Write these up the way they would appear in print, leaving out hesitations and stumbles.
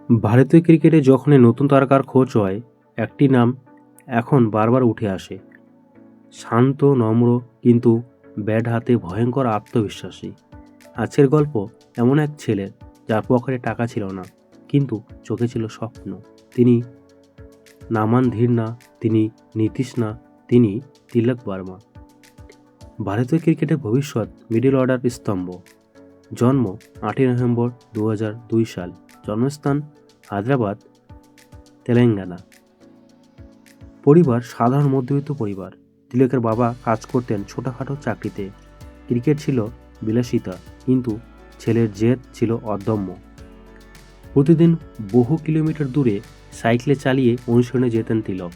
ভারতীয় ক্রিকেটে যখনই নতুন তারকার খোঁজ হয়, একটি নাম এখন বারবার উঠে আসে। শান্ত, নম্র, কিন্তু ব্যাট হাতে ভয়ঙ্কর আত্মবিশ্বাসী। আজকের গল্প এমন এক ছেলের যার পকেটে টাকা ছিল না, কিন্তু চোখে ছিল স্বপ্ন। তিনি নামান ধীর না, তিনি নীতিশ না, তিনি তিলক বর্মা। ভারতীয় ক্রিকেটের ভবিষ্যৎ মিডল অর্ডার স্তম্ভ। জন্ম 8ই নভেম্বর 2002 সাল। জন্মস্থান হায়দ্রাবাদ, তেলেঙ্গানা। পরিবার সাধারণ মধ্যবিত্ত পরিবার। তিলকের বাবা কাজ করতেন ছোটখাটো চাকরিতে। ক্রিকেট ছিল বিলাসিতা, কিন্তু ছেলের জেদ ছিল অদম্য। প্রতিদিন বহু কিলোমিটার দূরে সাইকেলে চালিয়ে অনুশীলনে যেতেন তিলক।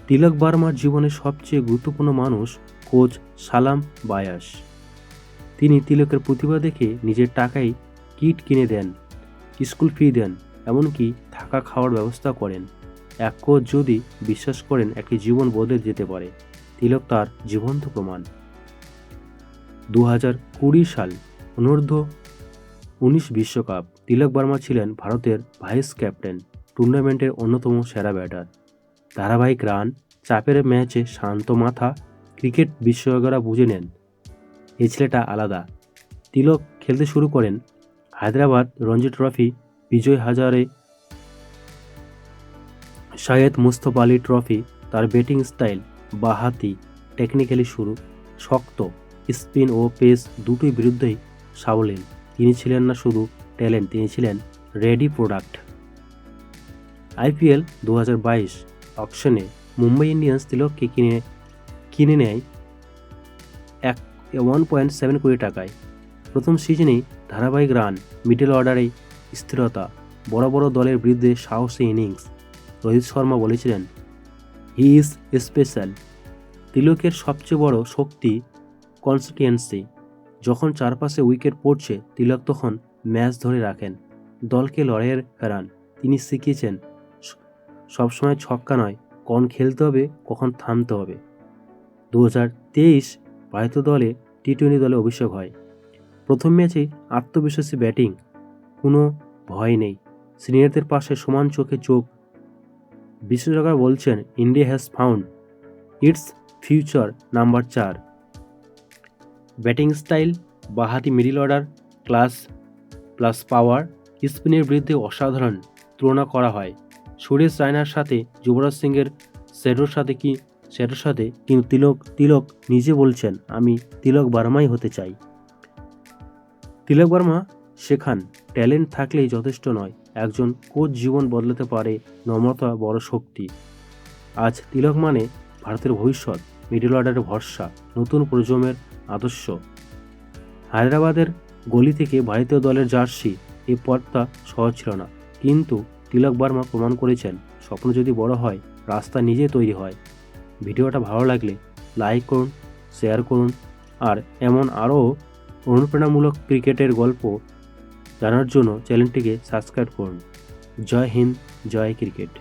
তিলক বর্মার জীবনের সবচেয়ে গুরুত্বপূর্ণ মানুষ কোচ সালাম বায়াস। তিনি তিলকের প্রতিভা দেখে নিজের টাকায় কিট কিনে দেন, স্কুল ফি দেন, এমনকি থাকা খাওয়ার ব্যবস্থা করেন। এক কোচ যদি বিশ্বাস করেন একটি জীবন বদলে যেতে পারে, তিলক তার জীবন্ত প্রমাণ। 2020 সাল অনূর্ধ্ব-19 বিশ্বকাপ। তিলক বর্মা ছিলেন ভারতের ভাইস ক্যাপ্টেন, টুর্নামেন্টের অন্যতম সেরা ব্যাটার। ধারাবাহিক রান, চাপের ম্যাচে শান্ত মাথা। ক্রিকেট বিশেষজ্ঞরা বুঝে নেন এই ছেলেটা আলাদা। তিলক খেলতে শুরু করেন হায়দ্রাবাদ রঞ্জি ট্রফি, বিজয় হাজারে, সৈয়দ মুস্তফা আলী ট্রফি। তার ব্যাটিং স্টাইল বাঁহাতি, টেকনিক্যালি শুরু, শক্ত, স্পিন ও পেস দুটোই বিরুদ্ধেই সাবলীল। তিনি ছিলেন না শুধু ট্যালেন্ট, তিনি ছিলেন রেডি প্রোডাক্ট। IPL 2022 অকশনে মুম্বাই ইন্ডিয়ান্স তিলককে কিনে নেয় 1.7 কোটি টাকায়। প্রথম সিজনেই ধারাবাহিক রান, মিডল অর্ডারে স্থিরতা, বড় বড় দলের বিরুদ্ধে সাহসী ইনিংস। রোহিত শর্মা বলেছিলেন, হি ইজ স্পেশাল। তিলকের সবচেয়ে বড় শক্তি কনসিস্টেন্সি। যখন চারপাশে উইকেট পড়ছে, তিলক তখন ম্যাচ ধরে রাখেন, দলকে লড়াইয়ের ফেরান। তিনি শিখিয়েছেন সবসময় ছক্কা নয়, কখন খেলতে হবে, কখন থামতে হবে। 2023 ভারতীয় দলে T20 দলে অভিষেক হয়। প্রথম ম্যাচেই আত্মবিশ্বাসী ব্যাটিং, কোনো ভয় নেই। সিনিয়রদের পাশে সমান চোখে চোখ। বিশেষজ্ঞরা বলছেন India has found it's future. Number 4, batting style বাঁহাতি মিডল অর্ডার, ক্লাস প্লাস পাওয়ার। স্পিনের বিরুদ্ধে অসাধারণ তুলনা করা হয় সুরেশ রায়নার সাথে, যুবরাজ সিংয়ের শ্যাডোর সাথে, কিন্তু তিলক নিজে বলছেন, আমি তিলক বর্মাই হতে চাই। তিলক বর্মা শেখান, ট্যালেন্ট থাকলেই যথেষ্ট নয়, একজন কোচ জীবন বদলাতে পারে। নম্রতা বড় শক্তি। আজ তিলক মানে ভারতের ভবিষ্যৎ, মিডল অর্ডারের ভরসা, নতুন প্রজন্মের আদর্শ। হায়দ্রাবাদের গলি থেকে ভারতীয় দলের জার্সি, এই পথটা সহজ ছিল না, কিন্তু তিলক বর্মা প্রমাণ করেছেন, স্বপ্ন যদি বড় হয়, রাস্তা নিজে তৈরি হয়। ভিডিওটা ভালো লাগলে লাইক করুন, শেয়ার করুন, আর এমন আরও অনুপ্রেরণামূলক ক্রিকেটের গল্প জানার জন্য চ্যানেলটিকে সাবস্ক্রাইব করুন। জয় হিন্দ, জয় ক্রিকেট।